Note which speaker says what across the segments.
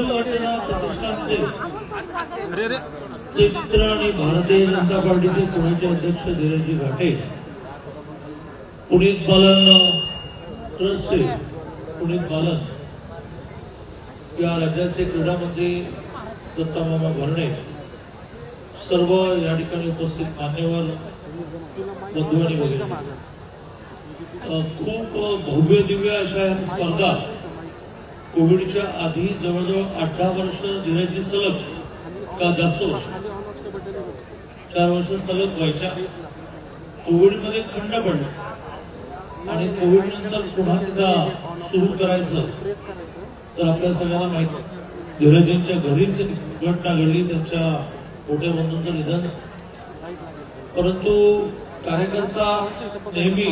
Speaker 1: घाटेना प्रतिष्ठानचे मित्र आणि भारतीय जनता पार्टीचे पुण्याचे अध्यक्ष धीरजी घाटे, पुनीत बालन ट्रस्टचे पुनीत बालन, या राज्याचे क्रीडा मंत्री दत्तामामा भरणे, सर्व या ठिकाणी उपस्थित मान्यवर बंधू आणि वगैरे खूप भव्य दिव्य अशा स्पर्धा कोविडच्या आधी जवळजवळ 8-10 वर्ष धीरजी सलग का जास्त वर्ष 4 वर्ष सलग व्हायच्या. कोविडमध्ये खंड पडला आणि कोविड नंतर पुन्हा एकदा सुरू करायचं तर आपल्या सगळ्यांना माहिती धीरजींच्या घरीच घटना घडली, त्यांच्या मोठ्या बंधूंचं निधन. परंतु कार्यकर्ता नेहमी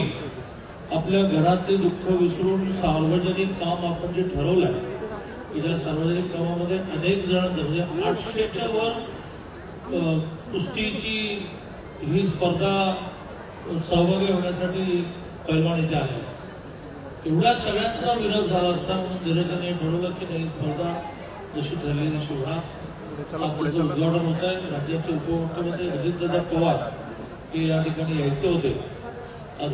Speaker 1: आपल्या घरातले दुःख विसरून सार्वजनिक काम आपण जे ठरवलंय की त्या सार्वजनिक कामामध्ये अनेक जण म्हणजे 800च्या वर कुस्तीची ही स्पर्धा सहभागी होण्यासाठी पैलवान इथे आहे. एवढ्या सगळ्यांचा विरोध झाला असता म्हणून धीरजीने ठरवलं की ही स्पर्धा जशी ठरली तशी होणार. उद्घाटन होत आहे. राज्याचे उपमुख्यमंत्री अजितदादा पवार हे या ठिकाणी यायचे होते.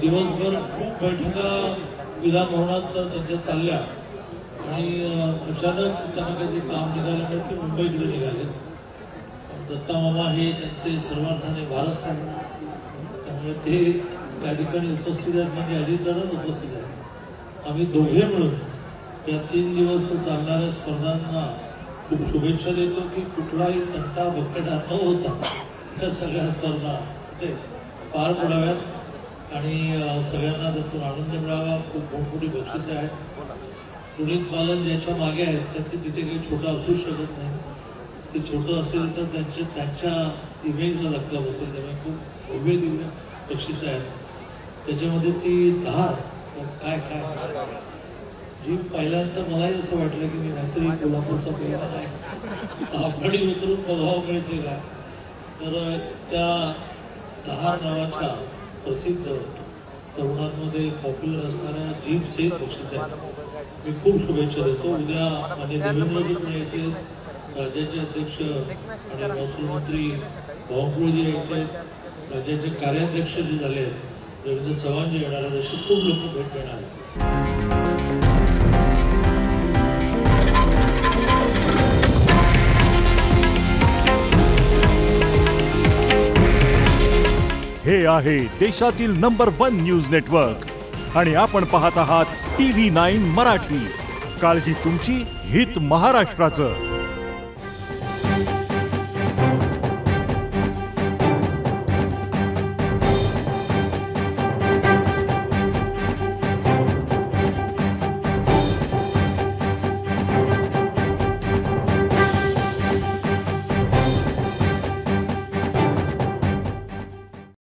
Speaker 1: दिवसभर खूप बैठका विधान भवनात त्यांच्या चालल्या आणि अचानक त्यांना काही काम निघाल्यामुळे ते मुंबईकडे निघाले. दत्तामामा हे त्यांचे सर्वार्थाने वारस आहेत, त्यामुळे ते या ठिकाणी उपस्थित आहेत. म्हणजे अजितदादाच उपस्थित आहेत. आम्ही दोघे मिळून या 3 दिवस चालणाऱ्या स्पर्धांना खूप शुभेच्छा देतो की कुठलाही तंटा बकेटा न होता या सगळ्या स्पर्धा ते पार पडाव्यात आणि सगळ्यांना त्यातून आनंद मिळावा. खूप मोठमोठी बक्षिसे आहेत. पुनीत बालन ज्याच्या मागे आहेत त्याचे तिथे काही छोटं असू शकत नाही. ते छोटं असेल तर त्यांच्या इमेजला धक्का बसेल. त्यामुळे खूप भव्य दिव्य बक्षिसे आहेत. त्याच्यामध्ये ती धार काय काय जी पहिल्यांदा मलाही असं वाटलं की मी नाहीतरी कोल्हापूरचा पैलवान आहे, आपली उतरून प्रभाव मिळते का. तर त्या दहार नावाच्या प्रसिद्ध तरुणांमध्ये पॉप्युलर असणाऱ्या जीप सेफ बक्षीस आहे. मी खूप शुभेच्छा देतो. उद्या माननीय देवेंद्रजी पण यायचे, राज्याचे अध्यक्ष आणि महसूल मंत्री बावनकुळेजी यायचे, राज्याचे कार्याध्यक्ष जे झाले रवींद्र चव्हाण जे येणार आहेत, अशी खूप लोक भेट देणार आहेत.
Speaker 2: हे आहे देशातील नंबर 1 न्यूज नेटवर्क आणि आपण पाहत आहात TV9 मराठी. काळजी तुमची, हित महाराष्ट्राचं.